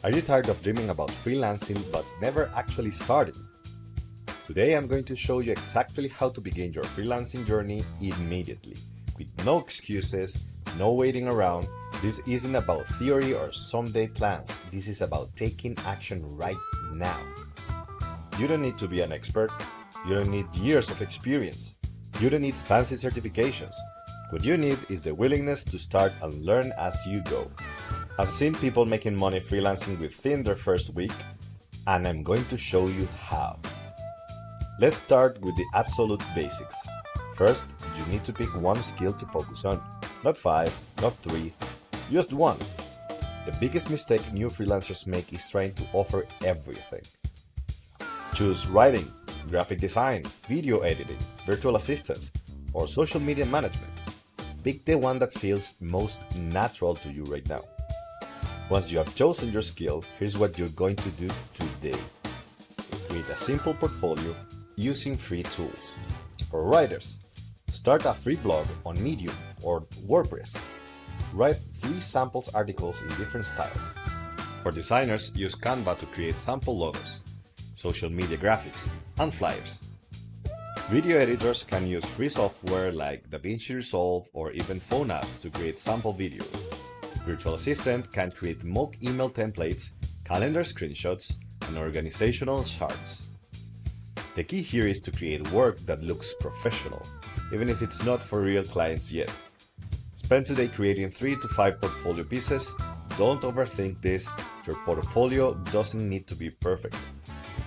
Are you tired of dreaming about freelancing but never actually starting? Today I'm going to show you exactly how to begin your freelancing journey immediately, with no excuses, no waiting around. This isn't about theory or someday plans. This is about taking action right now. You don't need to be an expert. You don't need years of experience. You don't need fancy certifications. What you need is the willingness to start and learn as you go. I've seen people making money freelancing within their first week, and I'm going to show you how. Let's start with the absolute basics. First, you need to pick one skill to focus on. Not 5, not 3, just one. The biggest mistake new freelancers make is trying to offer everything. Choose writing, graphic design, video editing, virtual assistants, or social media management. Pick the one that feels most natural to you right now. Once you have chosen your skill, here's what you're going to do today. Create a simple portfolio using free tools. For writers, start a free blog on Medium or WordPress. Write 3 samples articles in different styles. For designers, use Canva to create sample logos, social media graphics, and flyers. Video editors can use free software like DaVinci Resolve or even phone apps to create sample videos. Virtual Assistant can create mock email templates, calendar screenshots, and organizational charts. The key here is to create work that looks professional, even if it's not for real clients yet. Spend today creating 3 to 5 portfolio pieces. Don't overthink this. Your portfolio doesn't need to be perfect.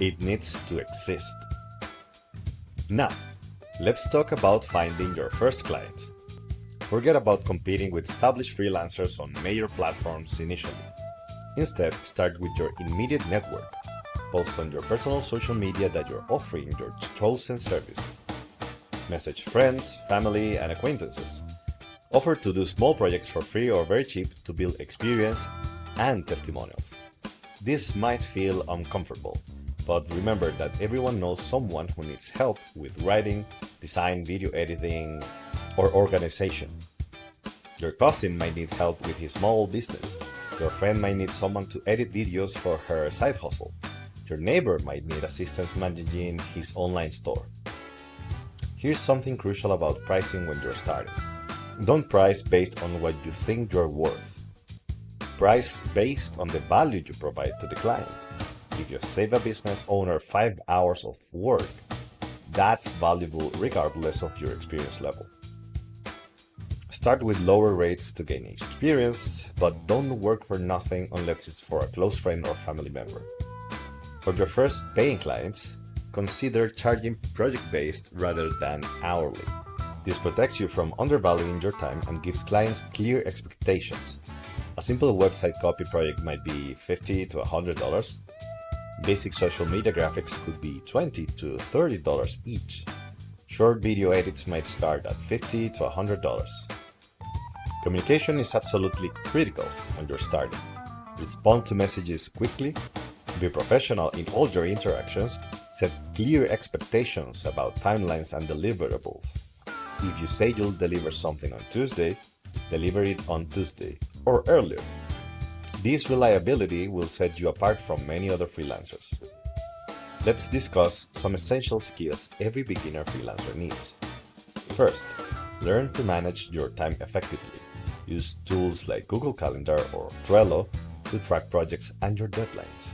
It needs to exist. Now, let's talk about finding your first clients. Forget about competing with established freelancers on major platforms initially. Instead, start with your immediate network. Post on your personal social media that you're offering your chosen service. Message friends, family, and acquaintances. Offer to do small projects for free or very cheap to build experience and testimonials. This might feel uncomfortable, but remember that everyone knows someone who needs help with writing, design, video editing, or organization. Your cousin might need help with his small business. Your friend might need someone to edit videos for her side hustle. Your neighbor might need assistance managing his online store. Here's something crucial about pricing when you're starting. Don't price based on what you think you're worth. Price based on the value you provide to the client. If you save a business owner 5 hours of work, that's valuable regardless of your experience level. Start with lower rates to gain experience, but don't work for nothing unless it's for a close friend or family member. For your first paying clients, consider charging project-based rather than hourly. This protects you from undervaluing your time and gives clients clear expectations. A simple website copy project might be $50 to $100. Basic social media graphics could be $20 to $30 each. Short video edits might start at $50 to $100. Communication is absolutely critical when you're starting. Respond to messages quickly, be professional in all your interactions, set clear expectations about timelines and deliverables. If you say you'll deliver something on Tuesday, deliver it on Tuesday or earlier. This reliability will set you apart from many other freelancers. Let's discuss some essential skills every beginner freelancer needs. First, learn to manage your time effectively. Use tools like Google Calendar or Trello to track projects and your deadlines.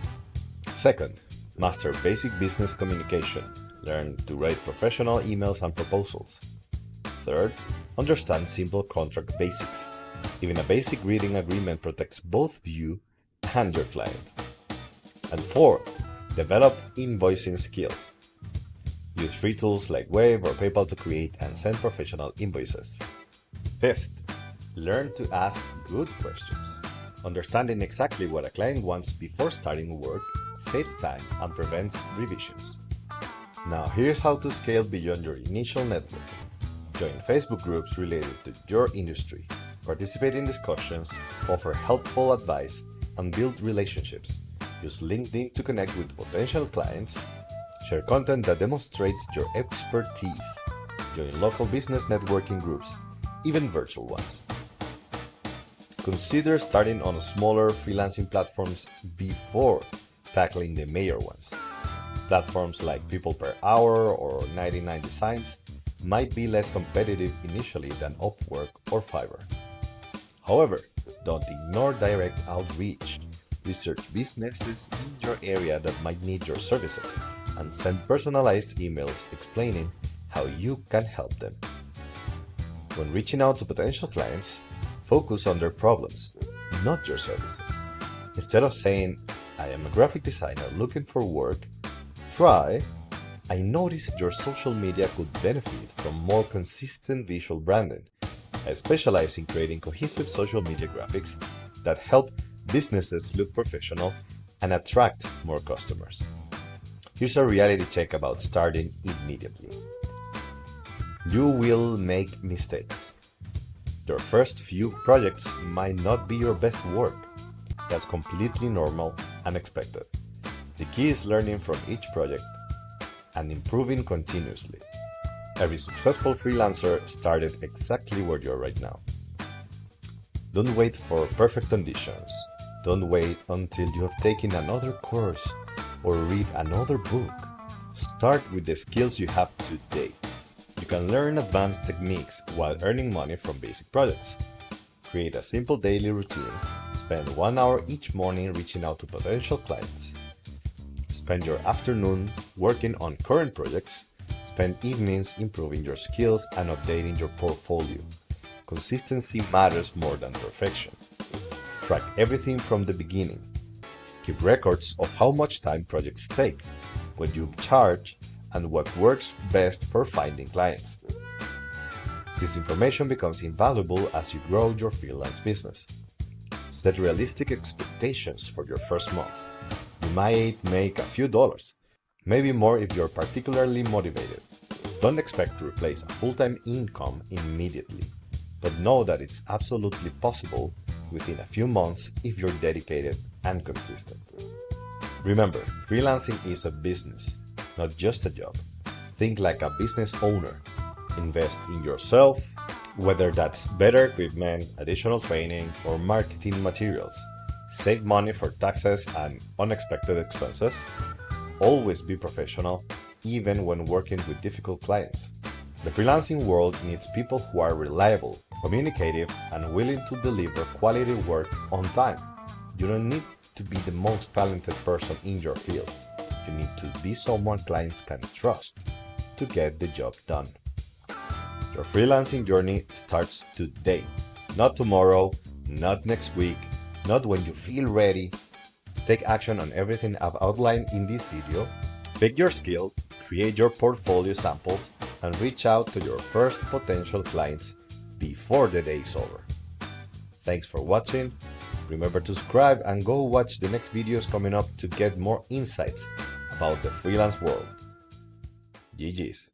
Second, master basic business communication. Learn to write professional emails and proposals. Third, understand simple contract basics. Even a basic reading agreement protects both you and your client. And fourth, develop invoicing skills. Use free tools like Wave or PayPal to create and send professional invoices. Fifth, learn to ask good questions. Understanding exactly what a client wants before starting work saves time and prevents revisions. Now here's how to scale beyond your initial network. Join Facebook groups related to your industry, participate in discussions, offer helpful advice, and build relationships. Use LinkedIn to connect with potential clients, share content that demonstrates your expertise, join local business networking groups, even virtual ones. Consider starting on smaller freelancing platforms before tackling the major ones. Platforms like People Per Hour or 99 Designs might be less competitive initially than Upwork or Fiverr. However, don't ignore direct outreach. Research businesses in your area that might need your services and send personalized emails explaining how you can help them. When reaching out to potential clients, focus on their problems, not your services. Instead of saying, "I am a graphic designer looking for work," try, "I noticed your social media could benefit from more consistent visual branding. I specialize in creating cohesive social media graphics that help businesses look professional and attract more customers." Here's a reality check about starting immediately. You will make mistakes. Your first few projects might not be your best work. That's completely normal and expected. The key is learning from each project and improving continuously. Every successful freelancer started exactly where you are right now. Don't wait for perfect conditions. Don't wait until you have taken another course or read another book. Start with the skills you have today. You can learn advanced techniques while earning money from basic projects. Create a simple daily routine. Spend 1 hour each morning reaching out to potential clients. Spend your afternoon working on current projects. Spend evenings improving your skills and updating your portfolio. Consistency matters more than perfection. Track everything from the beginning. Keep records of how much time projects take, what you charge, and what works best for finding clients. This information becomes invaluable as you grow your freelance business. Set realistic expectations for your first month. You might make a few dollars, maybe more if you're particularly motivated. Don't expect to replace a full-time income immediately, but know that it's absolutely possible within a few months if you're dedicated and consistent. Remember, freelancing is a business, not just a job. Think like a business owner. Invest in yourself, whether that's better equipment, additional training, or marketing materials. Save money for taxes and unexpected expenses. Always be professional, even when working with difficult clients. The freelancing world needs people who are reliable, communicative, and willing to deliver quality work on time. You don't need to be the most talented person in your field. You need to be someone clients can trust to get the job done. Your freelancing journey starts today, not tomorrow, not next week, not when you feel ready. Take action on everything I've outlined in this video. Pick your skill, create your portfolio samples, and reach out to your first potential clients before the day is over. Thanks for watching. Remember to subscribe and go watch the next videos coming up to get more insights about the freelance world. GG's.